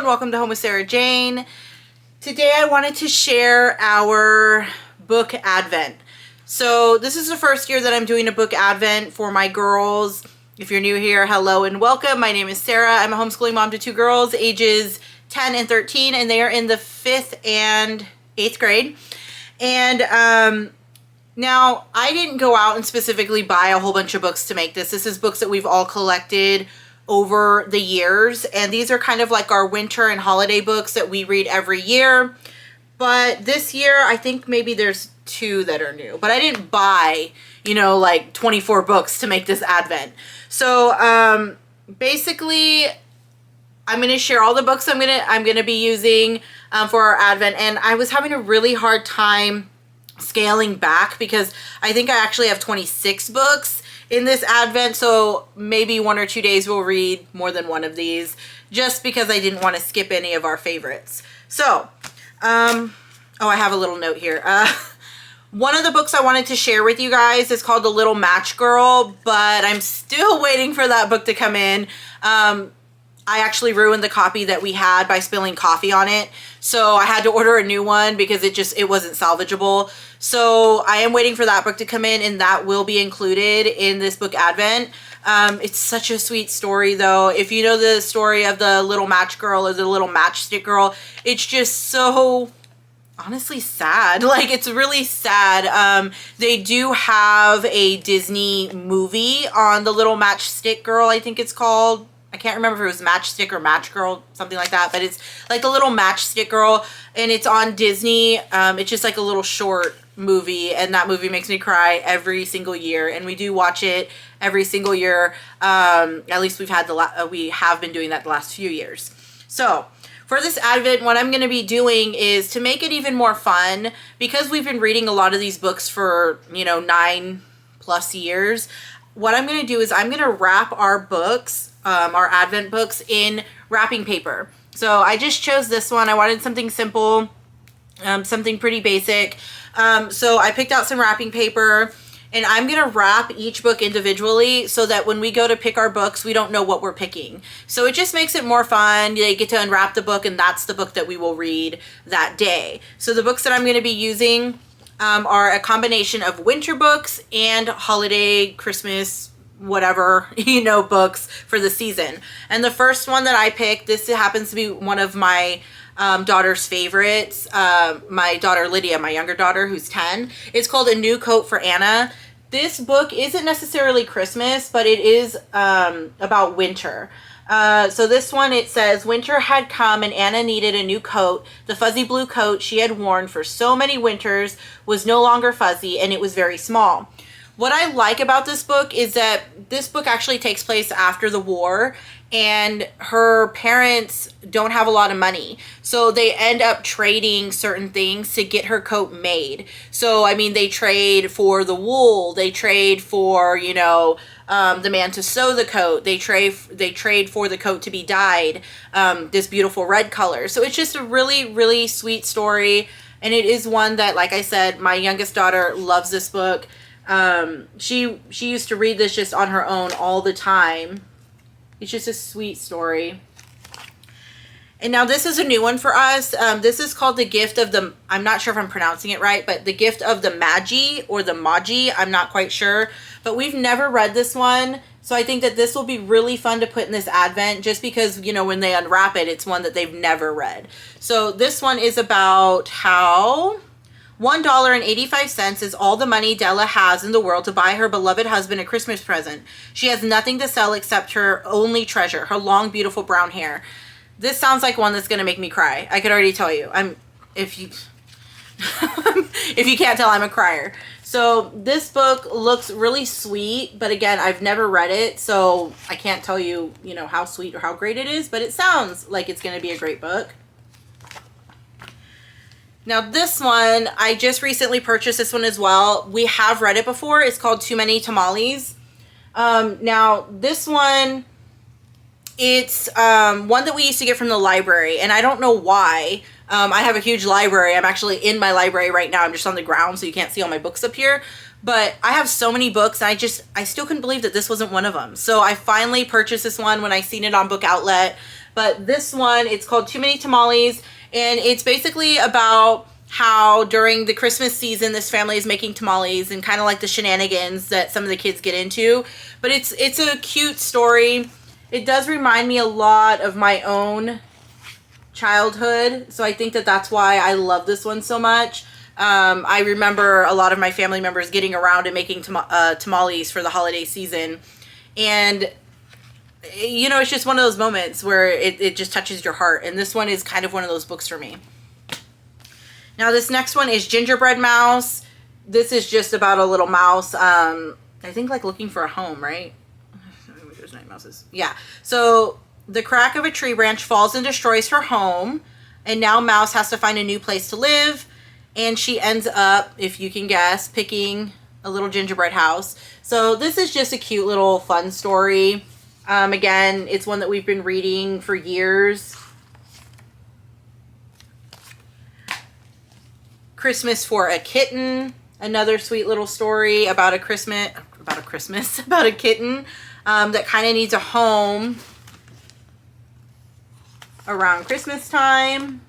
welcome to Home with Sarah Jane. Today I wanted to share our book advent. So this is the first year that I'm doing a book advent for my girls. If you're new here, hello and welcome. My name is Sarah. I'm a homeschooling mom to two girls, ages 10 and 13, and they are in the 5th and 8th grade. And now I didn't go out and specifically buy a whole bunch of books to make this. This is books that we've all collected over the years, and these are kind of like our winter and holiday books that we read every year. But this year I think maybe there's 2 that are new, but I didn't buy, like 24 books to make this advent. So basically I'm going to share all the books I'm going to be using for our advent, and I was having a really hard time scaling back because I think I actually have 26 books in this advent, so maybe 1 or 2 days we'll read more than one of these, just because I didn't want to skip any of our favorites. So, oh, I have a little note here. One of the books I wanted to share with you guys is called The Little Match Girl, but I'm still waiting for that book to come in. I actually ruined the copy that we had by spilling coffee on it, so I had to order a new one because it wasn't salvageable. So I am waiting for that book to come in, and that will be included in this book advent. It's such a sweet story, though. If you know the story of the little match girl or the little matchstick girl, it's just so honestly sad. Like, it's really sad. They do have a Disney movie on the little matchstick girl, I think it's called. I can't remember if it was Matchstick or Match Girl, something like that, but it's like the little matchstick girl, and it's on Disney. It's just like a little short movie, and that movie makes me cry every single year, and we do watch it every single year. At least we have been doing that the last few years. So for this advent, what I'm going to be doing is to make it even more fun, because we've been reading a lot of these books for 9+ years. What I'm going to do is I'm going to wrap our books, our advent books, in wrapping paper. So I just chose this one. I wanted something simple, something pretty basic. So I picked out some wrapping paper, and I'm going to wrap each book individually so that when we go to pick our books, we don't know what we're picking. So it just makes it more fun. They get to unwrap the book, and that's the book that we will read that day. So the books that I'm going to be using are a combination of winter books and holiday, Christmas, whatever, books for the season. And the first one that I picked, this happens to be one of my daughter's favorites. My daughter Lydia, my younger daughter, who's 10. It's called A New Coat for Anna. This book isn't necessarily Christmas, but it is about winter. So this one, it says, winter had come and Anna needed a new coat. The fuzzy blue coat she had worn for so many winters was no longer fuzzy, and it was very small. What I like about this book is that this book actually takes place after the war, and her parents don't have a lot of money. So they end up trading certain things to get her coat made. So, I mean, they trade for the wool. They trade for, the man to sew the coat. They trade for the coat to be dyed this beautiful red color. So it's just a really, really sweet story. And it is one that, like I said, my youngest daughter loves this book. She used to read this just on her own all the time. It's just a sweet story. And now this is a new one for us. This is called The Gift of the, I'm not sure if I'm pronouncing it right, but The Gift of the Magi, or the Magi, I'm not quite sure. But we've never read this one, so I think that this will be really fun to put in this advent, just because, when they unwrap it, it's one that they've never read. So this one is about how $1.85 is all the money Della has in the world to buy her beloved husband a Christmas present. She has nothing to sell except her only treasure, her long, beautiful brown hair. This sounds like one that's going to make me cry. I could already tell you. If you can't tell, I'm a crier. So this book looks really sweet, but again, I've never read it, so I can't tell you, how sweet or how great it is, but it sounds like it's going to be a great book. Now this one, I just recently purchased this one as well. We have read it before. It's called Too Many Tamales. Now this one, it's one that we used to get from the library, and I don't know why. I have a huge library. I'm actually in my library right now. I'm just on the ground, so you can't see all my books up here. But I have so many books, and I still couldn't believe that this wasn't one of them. So I finally purchased this one when I seen it on Book Outlet. But this one, it's called Too Many Tamales, and it's basically about how during the Christmas season this family is making tamales and kind of like the shenanigans that some of the kids get into. But it's a cute story. It does remind me a lot of my own childhood, so I think that that's why I love this one so much. I remember a lot of my family members getting around and making tamales for the holiday season, and you know, it's just one of those moments where it just touches your heart, and this one is kind of one of those books for me. Now this next one is Gingerbread Mouse. This is just about a little mouse, I think like looking for a home, right? There's night mouses. Yeah. So the crack of a tree branch falls and destroys her home, and now Mouse has to find a new place to live, and she ends up, if you can guess, picking a little gingerbread house. So this is just a cute little fun story. Again, it's one that we've been reading for years. Christmas for a Kitten, another sweet little story about a kitten that kind of needs a home around Christmas time.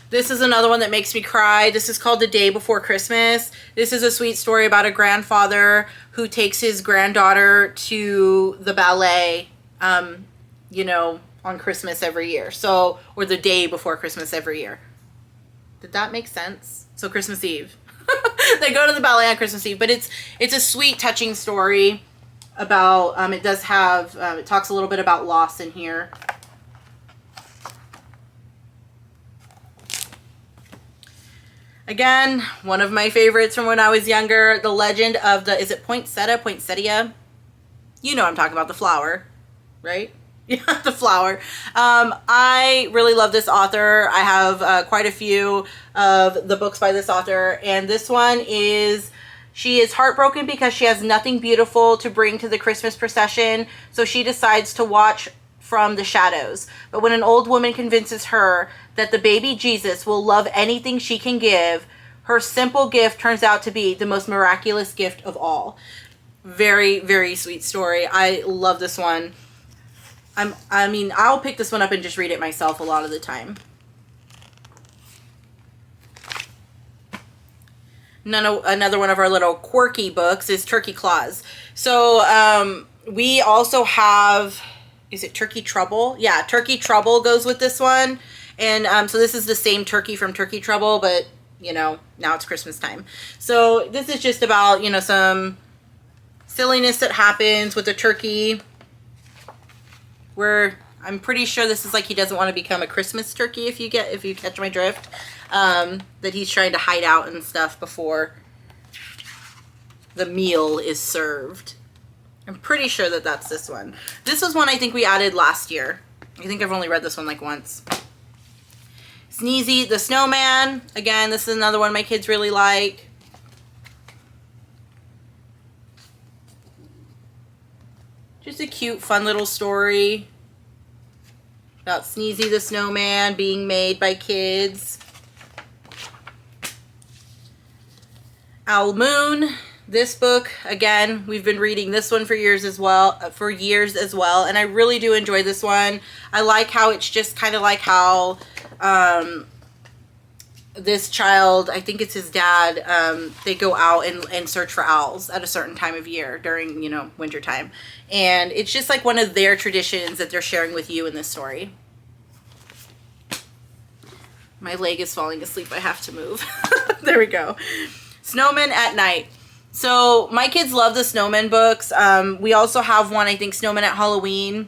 This is another one that makes me cry. This is called The Day Before Christmas. This is a sweet story about a grandfather who takes his granddaughter to the ballet, you know, on Christmas every year. So, or the day before Christmas every year. Did that make sense? So Christmas Eve. They go to the ballet on Christmas Eve, but it's a sweet, touching story about, it does have, it talks a little bit about loss in here. Again, one of my favorites from when I was younger, The Legend of the, is it Poinsettia? You know I'm talking about, the flower, right? Yeah, the flower. I really love this author. I have quite a few of the books by this author, and this one is, she is heartbroken because she has nothing beautiful to bring to the Christmas procession, so she decides to watch from the shadows. But when an old woman convinces her that the baby Jesus will love anything she can give, her simple gift turns out to be the most miraculous gift of all. Very, very sweet story. I love this one. I mean, I'll pick this one up and just read it myself a lot of the time. Another one of our little quirky books is Turkey Claus. So we also have, is it Turkey Trouble? Yeah, Turkey Trouble goes with this one. And so this is the same turkey from Turkey Trouble, but, you know, now it's Christmas time. So this is just about, you know, some silliness that happens with the turkey, where I'm pretty sure this is like he doesn't want to become a Christmas turkey, if you catch my drift. That he's trying to hide out and stuff before the meal is served. I'm pretty sure that that's this one. This was one I think we added last year. I think I've only read this one like once. Sneezy the Snowman. Again, this is another one my kids really like. Just a cute, fun little story about Sneezy the Snowman being made by kids. Owl Moon. This book, again, we've been reading this one for years as well, and I really do enjoy this one. I like how it's just kind of like how this child, I think it's his dad, they go out and search for owls at a certain time of year during, you know, winter time. And it's just like one of their traditions that they're sharing with you in this story. My leg is falling asleep. I have to move. There we go. Snowmen at Night. So my kids love the Snowmen books. We also have one, I think, Snowmen at Halloween.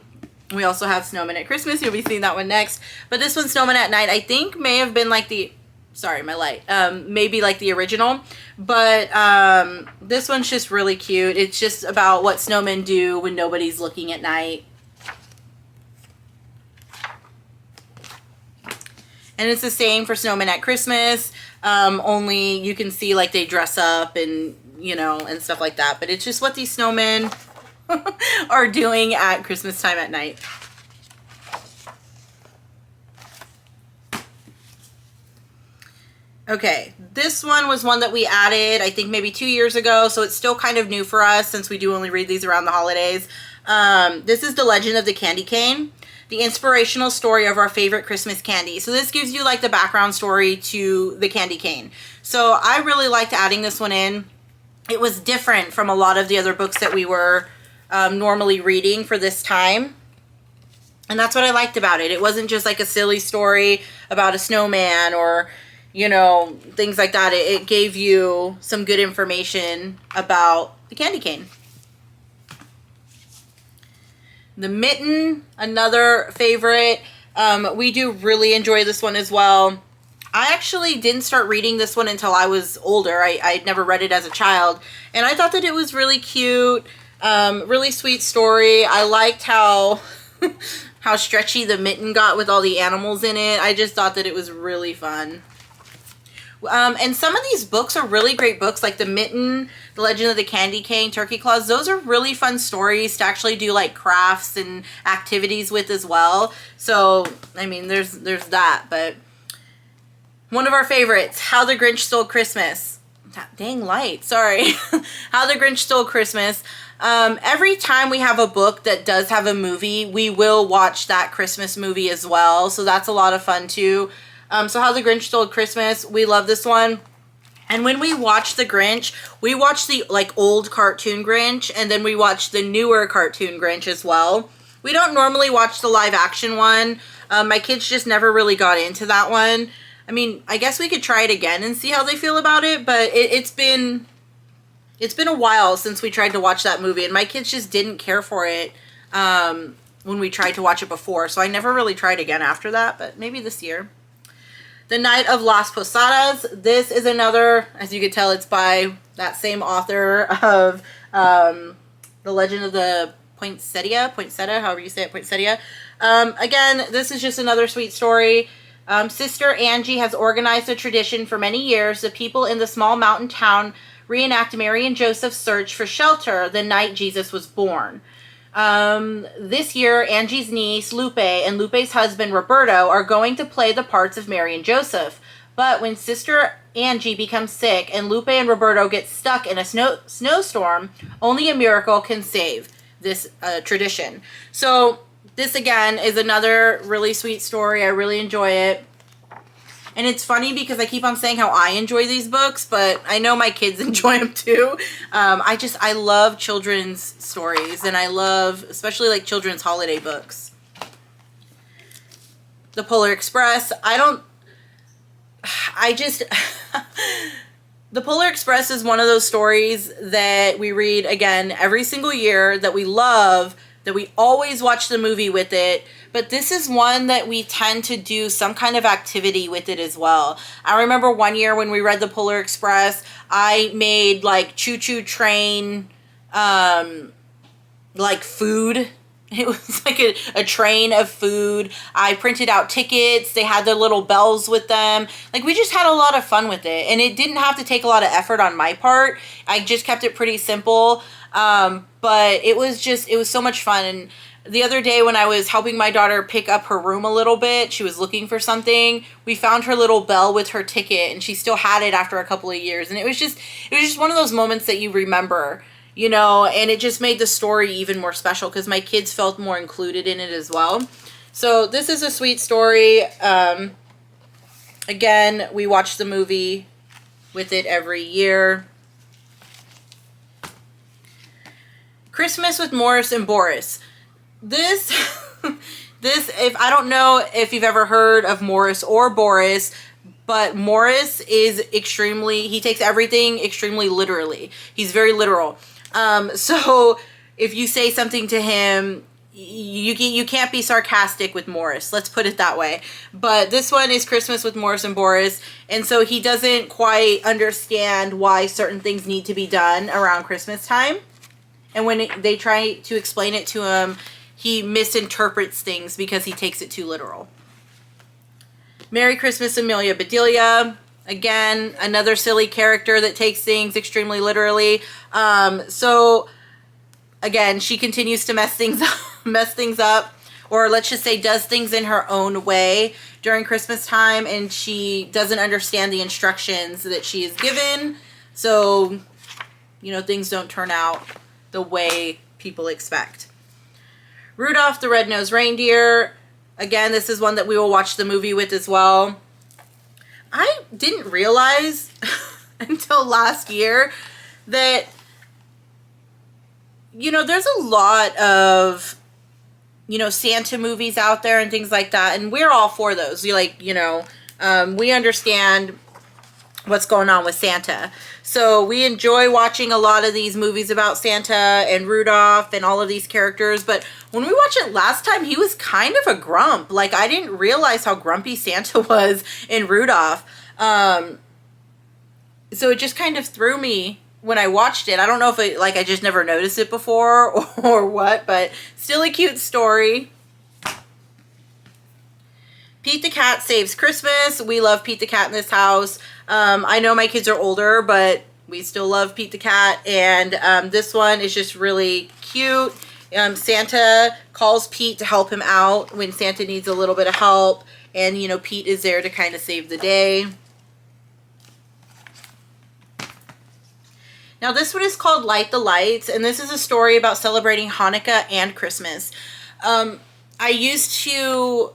We also have Snowmen at Christmas. You'll be seeing that one next. But this one, Snowmen at Night, I think may have been like the, sorry, my light, maybe like the original. But this one's just really cute. It's just about what snowmen do when nobody's looking at night. And it's the same for Snowmen at Christmas, only you can see like they dress up and, you know, and stuff like that. But it's just what these snowmen are doing at Christmas time at night. Okay, this one was one that we added, I think maybe 2 years ago, so it's still kind of new for us since we do only read these around the holidays. This is The Legend of the Candy Cane, the inspirational story of our favorite Christmas candy. So this gives you like the background story to the candy cane. So I really liked adding this one in. It was different from a lot of the other books that we were normally reading for this time. And that's what I liked about it. It wasn't just like a silly story about a snowman or, you know, things like that. It gave you some good information about the candy cane. The Mitten, another favorite. We do really enjoy this one as well. I actually didn't start reading this one until I was older. I'd never read it as a child. And I thought that it was really cute. Really sweet story. I liked how how stretchy the mitten got with all the animals in it. I just thought that it was really fun. And some of these books are really great books, like The Mitten, The Legend of the Candy Cane, Turkey Claus. Those are really fun stories to actually do like crafts and activities with as well. So, I mean, there's that. But one of our favorites, How the Grinch Stole Christmas. That dang light, sorry. How the Grinch Stole Christmas. Every time we have a book that does have a movie, we will watch that Christmas movie as well. So that's a lot of fun too. So How the Grinch Stole Christmas, we love this one. And when we watch the Grinch, we watch the like old cartoon Grinch, and then we watch the newer cartoon Grinch as well. We don't normally watch the live action one. My kids just never really got into that one. I mean, I guess we could try it again and see how they feel about it, but it's been a while since we tried to watch that movie, and my kids just didn't care for it when we tried to watch it before, so I never really tried again after that, but maybe this year. The Night of Las Posadas. This is another, as you can tell, it's by that same author of The Legend of the Poinsettia, however you say it, Poinsettia. Again, this is just another sweet story. Sister Angie has organized a tradition for many years. The people in the small mountain town reenact Mary and Joseph's search for shelter the night Jesus was born. This year, Angie's niece, Lupe, and Lupe's husband, Roberto, are going to play the parts of Mary and Joseph. But when Sister Angie becomes sick and Lupe and Roberto get stuck in a snowstorm, only a miracle can save this tradition. So this, again, is another really sweet story. I really enjoy it. And it's funny because I keep on saying how I enjoy these books, but I know my kids enjoy them too. I love children's stories, and I love especially like children's holiday books. The Polar Express. The Polar Express is one of those stories that we read, again, every single year, that we love, that we always watch the movie with it. But this is one that we tend to do some kind of activity with it as well. I remember one year when we read The Polar Express, I made like choo-choo train, like food. It was like a train of food. I printed out tickets. They had their little bells with them. Like, we just had a lot of fun with it. And it didn't have to take a lot of effort on my part. I just kept it pretty simple. But it was so much fun. And the other day when I was helping my daughter pick up her room a little bit, she was looking for something. We found her little bell with her ticket, and she still had it after a couple of years. And it was just one of those moments that you remember, you know, and it just made the story even more special because my kids felt more included in it as well. So this is a sweet story. Again, we watch the movie with it every year. Christmas with Morris and Boris. This, if I don't know if you've ever heard of Morris or Boris, but Morris is he takes everything extremely literally. He's very literal. So if you say something to him, you can't be sarcastic with Morris. Let's put it that way. But this one is Christmas with Morris and Boris. And so he doesn't quite understand why certain things need to be done around Christmas time. And when they try to explain it to him, he misinterprets things because he takes it too literal. Merry Christmas, Amelia, Bedelia. Again, another silly character that takes things extremely literally. So, again, she continues to mess things up. or let's just say does things in her own way during Christmas time, and she doesn't understand the instructions that she is given. So, you know, things don't turn out the way people expect. Rudolph the Red-Nosed Reindeer. Again, this is one that we will watch the movie with as well. I didn't realize until last year that, you know, there's a lot of, you know, Santa movies out there and things like that, and we're all for those. We like, you know, we understand what's going on with Santa. So we enjoy watching a lot of these movies about Santa and Rudolph and all of these characters. But when we watched it last time, he was kind of a grump. Like, I didn't realize how grumpy Santa was in Rudolph. So it just kind of threw me when I watched it. I don't know if it, like, I just never noticed it before or what, but still a cute story. Pete the Cat Saves Christmas. We love Pete the Cat in this house. I know my kids are older, but we still love Pete the Cat. And this one is just really cute. Santa calls Pete to help him out when Santa needs a little bit of help. And, you know, Pete is there to kind of save the day. Now, this one is called Light the Lights. And this is a story about celebrating Hanukkah and Christmas. I used to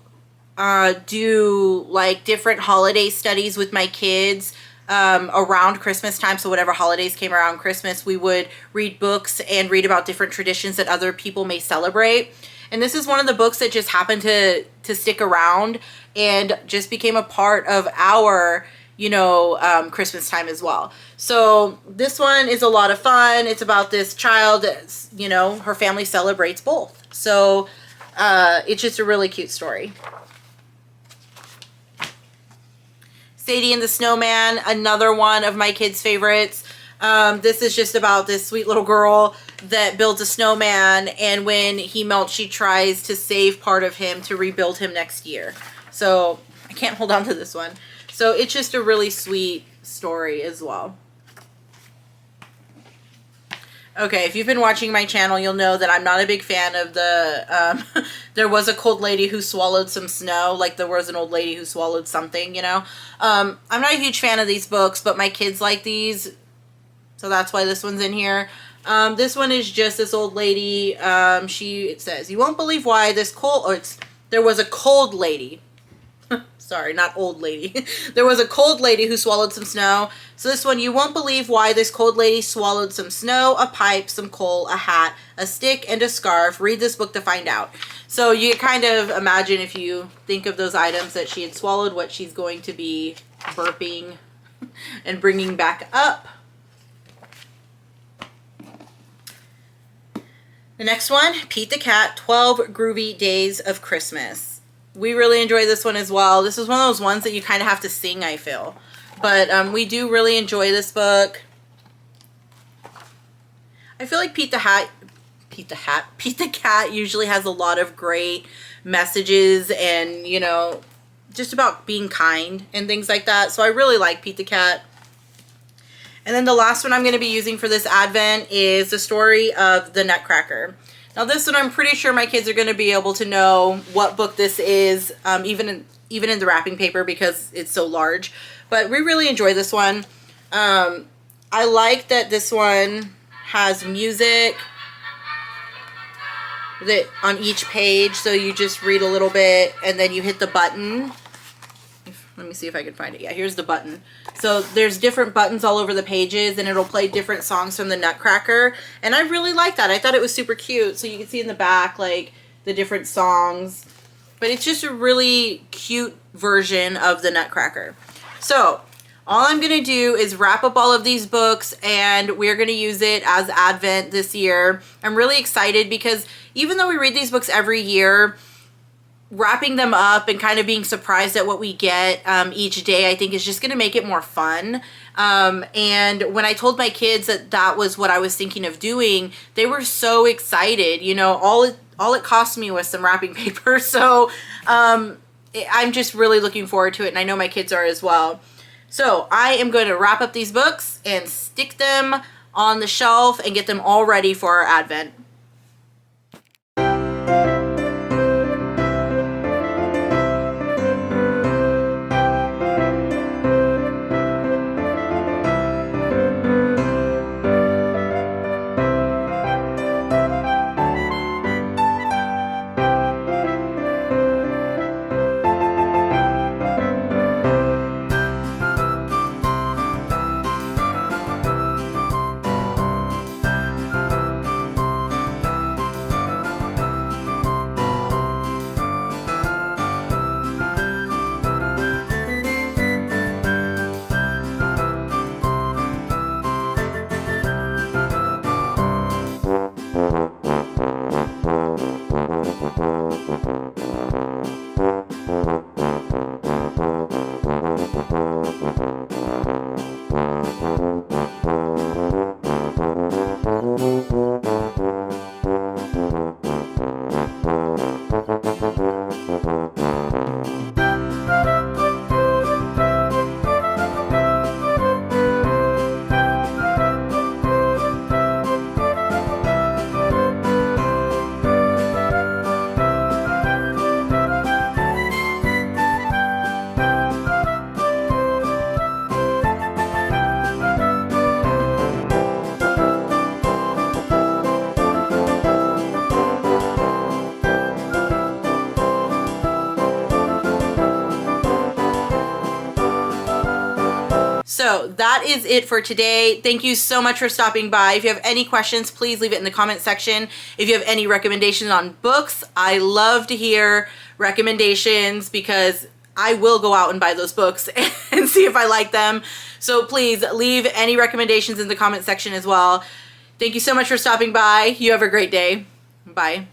do like different holiday studies with my kids around Christmas time. So whatever holidays came around Christmas, we would read books and read about different traditions that other people may celebrate. And this is one of the books that just happened to stick around and just became a part of our, you know, Christmas time as well. So this one is a lot of fun. It's about this child that's, you know, her family celebrates both. So it's just a really cute story. Sadie and the Snowman, another one of my kids' favorites. This is just about this sweet little girl that builds a snowman, and when he melts, she tries to save part of him to rebuild him next year. So I can't hold on to this one. So it's just a really sweet story as well. Okay, if you've been watching my channel, you'll know that I'm not a big fan of the, there was a cold lady who swallowed some snow, like there was an old lady who swallowed something, you know. I'm not a huge fan of these books, but my kids like these, so that's why this one's in here. This one is just this old lady, it says, you won't believe why this there was a cold lady. Sorry, not old lady. There was a cold lady who swallowed some snow. So this one, you won't believe why this cold lady swallowed some snow, a pipe, some coal, a hat, a stick, and a scarf. Read this book to find out. So you kind of imagine, if you think of those items that she had swallowed, what she's going to be burping and bringing back up. The next one, Pete the Cat, 12 Groovy Days of Christmas. We really enjoy this one as well. This is one of those ones that you kind of have to sing, I feel. But we do really enjoy this book. I feel like Pete the Cat usually has a lot of great messages and, you know, just about being kind and things like that. So I really like Pete the Cat. And then the last one I'm going to be using for this Advent is the story of the Nutcracker. Now this one, I'm pretty sure my kids are going to be able to know what book this is, even in the wrapping paper, because it's so large. But we really enjoy this one. I like that this one has music that on each page, so you just read a little bit and then you hit the button. Let me see if I can find it. Yeah, here's the button. So there's different buttons all over the pages, and it'll play different songs from the Nutcracker. And I really like that. I thought it was super cute. So you can see in the back, like, the different songs. But it's just a really cute version of the Nutcracker. So all I'm going to do is wrap up all of these books, and we're going to use it as Advent this year. I'm really excited because even though we read these books every year, wrapping them up and kind of being surprised at what we get each day, I think is just going to make it more fun. And when I told my kids that that was what I was thinking of doing, they were so excited. You know, all it cost me was some wrapping paper. So I'm just really looking forward to it, and I know my kids are as well. So I am going to wrap up these books and stick them on the shelf and get them all ready for our Advent. So that is it for today. Thank you so much for stopping by. If you have any questions, please leave it in the comment section. If you have any recommendations on books, I love to hear recommendations because I will go out and buy those books and see if I like them. So please leave any recommendations in the comment section as well. Thank you so much for stopping by. You have a great day. Bye.